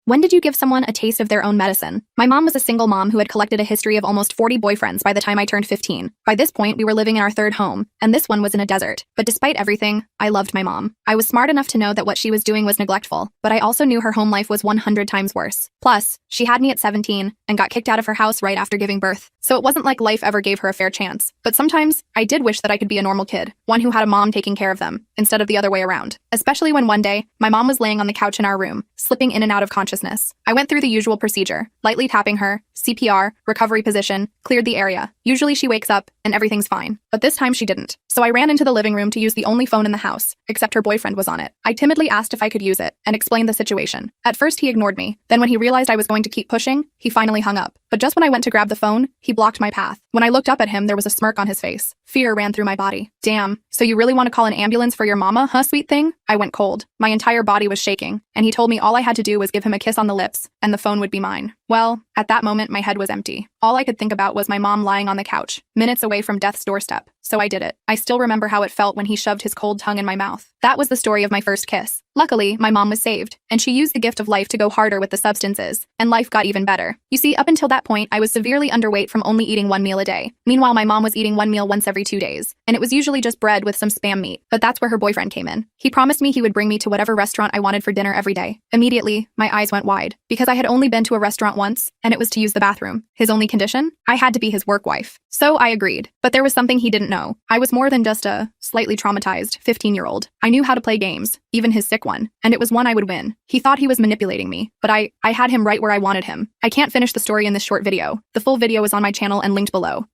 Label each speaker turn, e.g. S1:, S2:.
S1: When did you give someone a taste of their own medicine? My mom was a single mom who had collected a history of almost 40 boyfriends by the time I turned 15. By this point, we were living in our third home, and this one was in a desert. But despite everything, I loved my mom. I was smart enough to know that what she was doing was neglectful, but I also knew her home life was 100 times worse. Plus, she had me at 17 and got kicked out of her house right after giving birth. So it wasn't like life ever gave her a fair chance. But sometimes, I did wish that I could be a normal kid, one who had a mom taking care of them, instead of the other way around. Especially when one day, my mom was laying on the couch in our room, slipping in and out of consciousness. I went through the usual procedure, lightly tapping her, CPR, recovery position, cleared the area. Usually she wakes up and everything's fine, but this time she didn't. So I ran into the living room to use the only phone in the house, except her boyfriend was on it. I timidly asked if I could use it and explained the situation. At first he ignored me. Then when he realized I was going to keep pushing, he finally hung up. But just when I went to grab the phone, he blocked my path. When I looked up at him, there was a smirk on his face. Fear ran through my body. Damn, so you really want to call an ambulance for your mama, huh, sweet thing? I went cold. My entire body was shaking, and he told me all I had to do was give him a kiss on the lips, and the phone would be mine. Well, at that moment, my head was empty. All I could think about was my mom lying on the couch, minutes away from death's doorstep. So I did it. I still remember how it felt when he shoved his cold tongue in my mouth. That was the story of my first kiss. Luckily, my mom was saved, and she used the gift of life to go harder with the substances, and life got even better. You see, up until that point, I was severely underweight from only eating one meal a day. Meanwhile, my mom was eating one meal once every 2 days, and it was usually just bread with some spam meat. But that's where her boyfriend came in. He promised me he would bring me to whatever restaurant I wanted for dinner every day. Immediately, my eyes went wide, because I had only been to a restaurant once, and it was to use the bathroom. His only condition? I had to be his work wife. So I agreed. But there was something he didn't know. I was more than just a slightly traumatized 15-year-old. I knew how to play games, even his sick one, and it was one I would win. He thought he was manipulating me, but I had him right where I wanted him. I can't finish the story in this short video. The full video is on my channel and linked below.